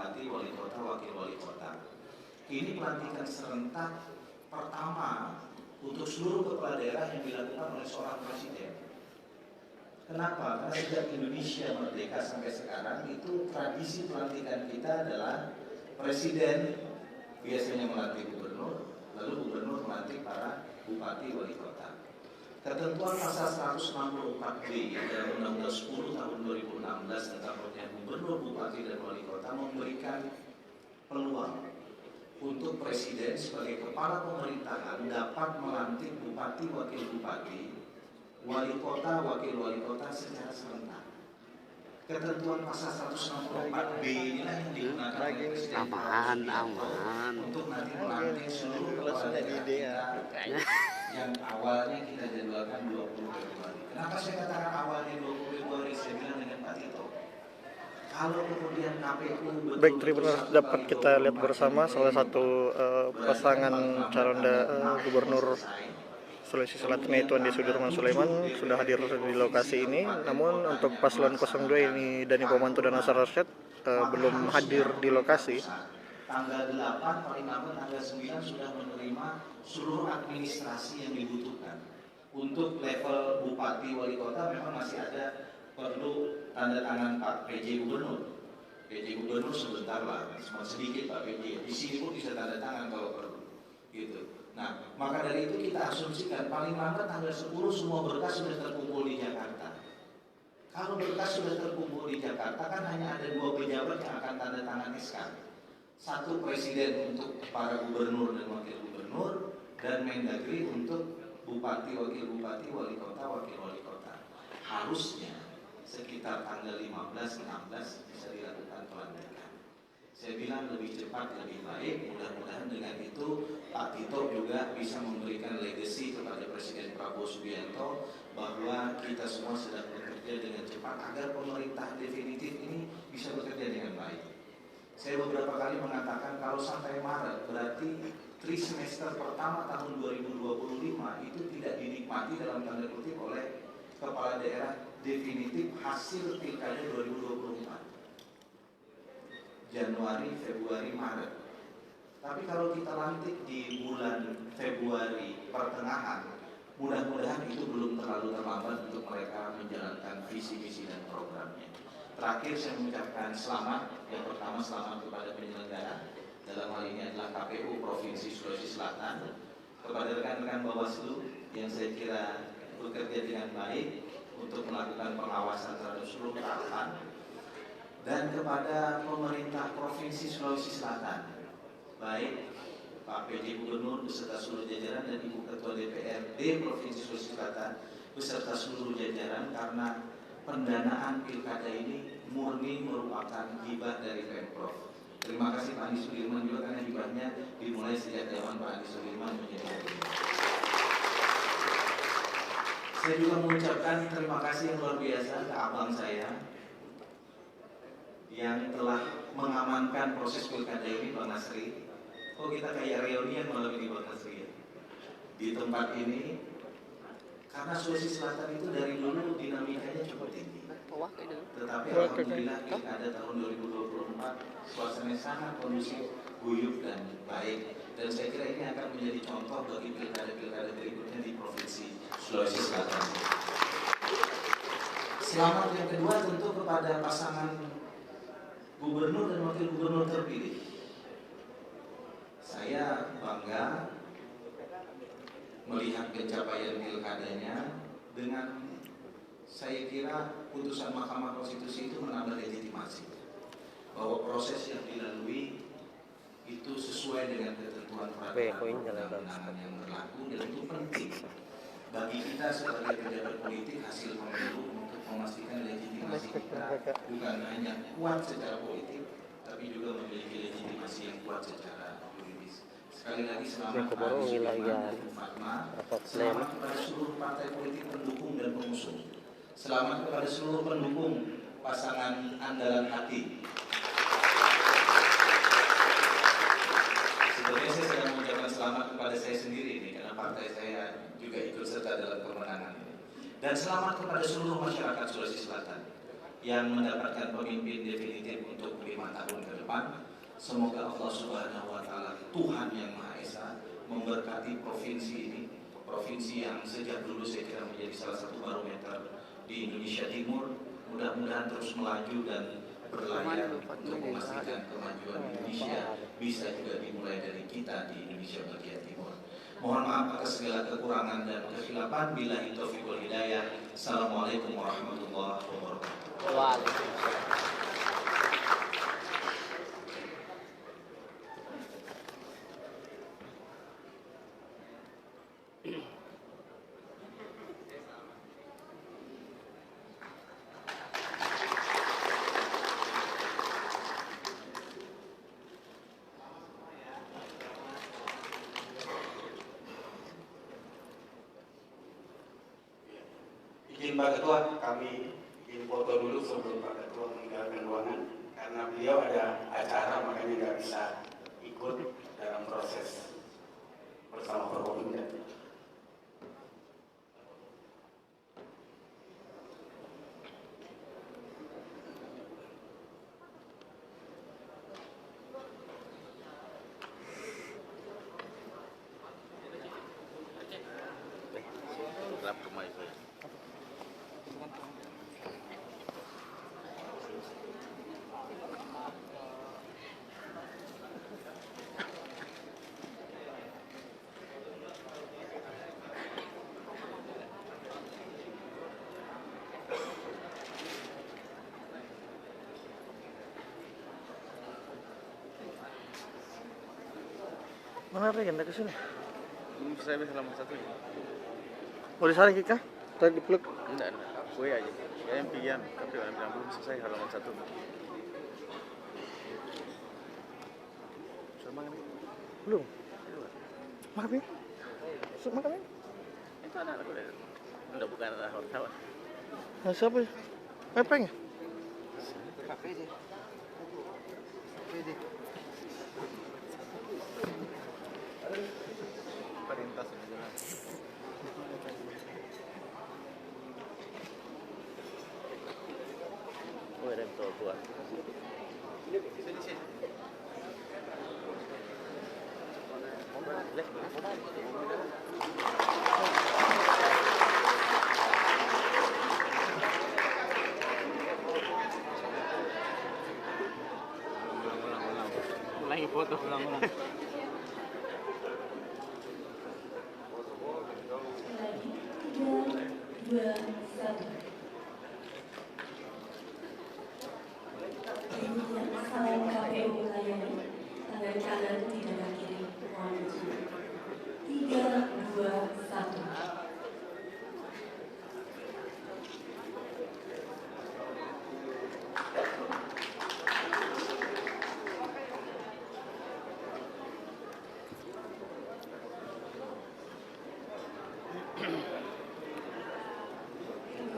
bupati, wali kota, wakil wali kota. Ini pelantikan serentak pertama untuk seluruh kepala daerah yang dilakukan oleh seorang presiden. Kenapa? Karena sejak Indonesia merdeka sampai sekarang itu tradisi pelantikan kita adalah presiden biasanya melantik gubernur, lalu gubernur melantik para bupati wali kota. Ketentuan pasal 164B dalam Undang-Undang 10 tahun 2016 tentang pemilihan gubernur, bupati, dan wali kota memberikan peluang untuk presiden sebagai kepala pemerintahan dapat melantik bupati, wakil bupati, wali kota, wakil wali kota secara serentak. Ketentuan pasal 164B inilah yang digunakan oleh Presiden untuk nanti melantik seluruh kepala daerah kita yang awalnya kita jadwalkan 20 Februari. Kenapa saya katakan awalnya 20 Februari? Saya bilang dengan Pak Tito, kalau kemudian KPU baik, Tribuners, dapat kita lihat bersama salah satu pasangan calon gubernur Sulawesi Selatan yaitu Andi Sudirman Sulaiman sudah hadir di lokasi ini. Namun untuk paslon 02 ini Dani Pomanto dan Nasar Arsyad belum hadir di lokasi. Tanggal 8 paling lambat tanggal 9 sudah menerima seluruh administrasi yang dibutuhkan. Untuk level bupati wali kota memang masih ada perlu tanda tangan Pak PJ Gubernur. PJ Gubernur sebentar lah, sedikit Pak PJ. Di sini pun bisa tanda tangan kalau perlu. Gitu. Nah, maka dari itu kita asumsikan paling lambat tanggal 10 semua berkas sudah terkumpul di Jakarta. Kalau berkas sudah terkumpul di Jakarta kan hanya ada 2 pejabat yang akan tanda tangan SK. Satu presiden untuk para gubernur dan wakil gubernur, dan Mendagri untuk bupati, wakil bupati, wali kota, wakil wali kota. Harusnya sekitar tanggal 15-16 bisa dilakukan pelantikan. Saya bilang lebih cepat lebih baik. Mudah-mudahan dengan itu Pak Tito juga bisa memberikan legacy kepada Presiden Prabowo Subianto bahwa kita semua sedang bekerja dengan cepat agar pemerintah definitif ini bisa bekerja dengan baik. Saya beberapa kali mengatakan kalau sampai Maret berarti trimester pertama tahun 2025 itu tidak dinikmati dalam tanda kutip oleh kepala daerah definitif hasil pilkada 2024. Januari, Februari, Maret. Tapi kalau kita lantik di bulan Februari pertengahan, mudah-mudahan itu belum terlalu terlambat untuk mereka menjalankan visi-misi dan programnya. Terakhir saya mengucapkan selamat. Yang pertama selamat kepada penyelenggara, dalam hal ini adalah KPU Provinsi Sulawesi Selatan, kepada rekan-rekan Bawaslu yang saya kira bekerja dengan baik untuk melakukan pengawasan terhadap seluruh tahapan, dan kepada pemerintah Provinsi Sulawesi Selatan, baik Pak PJ Gubernur beserta seluruh jajaran dan Ibu Ketua DPRD Provinsi Sulawesi Selatan beserta seluruh jajaran, karena pendanaan pilkada ini murni merupakan hibah dari Pemprov. Terima kasih Pak Andi Sudirman juga, karena hibahnya dimulai sejak zaman Pak Andi Sudirman menjadi gubernur. Saya juga mengucapkan terima kasih yang luar biasa ke abang saya yang telah mengamankan proses pilkada ini, Bang Nasri. Kok kita kayak reunian malam ini, Bang Nasri? Di tempat ini, karena Sulawesi Selatan itu dari dulu dinamikanya cukup tinggi. Tetapi alhamdulillah pilkada tahun 2024 suasananya sangat kondusif, guyup dan baik. Dan saya kira ini akan menjadi contoh bagi pilkada-pilkada berikutnya di Provinsi Sulawesi Selatan. Selamat yang kedua tentu kepada pasangan gubernur dan wakil gubernur terpilih. Saya bangga melihat pencapaian pilkadanya. Dengan saya kira putusan Mahkamah Konstitusi itu menambah legitimasi bahwa proses yang dilalui itu sesuai dengan ketentuan peraturan perundang-undangan yang berlaku, dan itu penting bagi kita sebagai pejabat politik hasil pemilu untuk memastikan legitimasi kita bukan hanya kuat secara politik, tapi juga memiliki legitimasi yang kuat secara juridis. Sekali lagi selamat kepada Fatma, selamat kepada seluruh partai politik pendukung dan pengusung, selamat kepada seluruh pendukung pasangan andalan hati. Sebenarnya saya sedang mengucapkan selamat kepada saya sendiri ini, karena partai saya juga ikut serta dalam kemenangan ini. Dan selamat kepada seluruh masyarakat Sulawesi Selatan yang mendapatkan pemimpin definitif untuk 5 tahun ke depan. depan. Semoga Allah Subhanahu wa Ta'ala, Tuhan yang Maha Esa, memberkati provinsi ini, provinsi yang sejak dulu saya kira menjadi salah satu barometer di Indonesia Timur. Mudah-mudahan terus melaju dan berlayar untuk memastikan kemajuan Indonesia bisa juga dimulai dari kita di Indonesia bagian timur. Mohon maaf atas segala kekurangan dan kekhilafan. Billahi taufiq wal hidayah. Assalamualaikum warahmatullahi wabarakatuh. Waalaikumsalam. Izin Pak Ketua, kami ingin foto dulu sebelum Pak Ketua meninggalkan ruangan karena beliau ada acara makanya nggak bisa ikut dalam proses bersama Forkopimda. Mana Regen ke sini? Belum selesai sampai halaman 1 ya? Mau disaring kah? Tadi dipeluk. Enggak. Gue aja. Saya yang pikiran, tapi orang bilang belum selesai halaman 1. Sudah makan ini? Belum. Makan ya? Makan ya? Itu anak-anak gue. Enggak, bukan anak wartawan. Nah, siapa ya? Pepeng ya? KPD. Perintah sebenarnya. Oh, ada yang tua. Sini. Ulangi foto, ulang. 2, 1. Salam KPU melayani, tangan kanan di dada kiri, mohon izin. 3, 2, 1.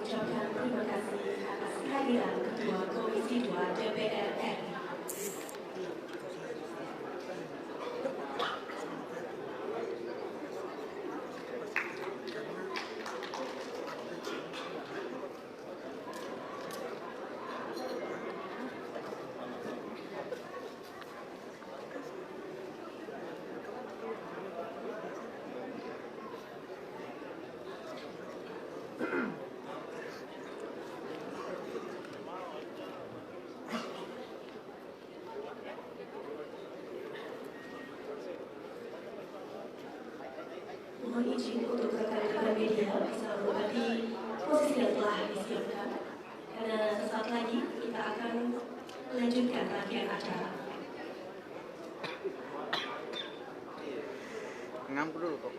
Ucapkan terima kasih atas kehadiran Ketua Komisi 2 DPR RI. Mohon izin untuk rekan-rekan media bisa menempati posisi yang telah disiapkan karena sesaat lagi kita akan melanjutkan rangkaian acara. Ngampu dulu kok.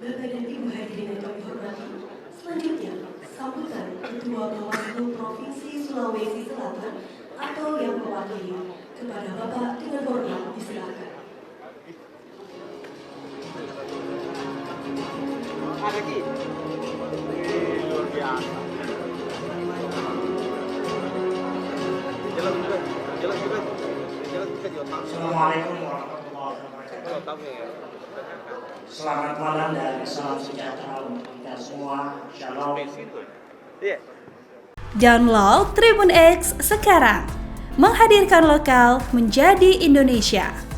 Bapak dan Ibu hadirin yang kami hormati, selanjutnya sambutan Ketua Bawaslu Provinsi Sulawesi Selatan atau yang mewakili kepada Bapak dengan hormat disilakan. Ada lagi. Luar biasa. Jalan juga di otak. Assalamualaikum warahmatullahi wabarakatuh. Selamat malam dan salam sejahtera untuk kita semua. Shalom. Iya. Download Tribun X sekarang, Menghadirkan lokal menjadi Indonesia.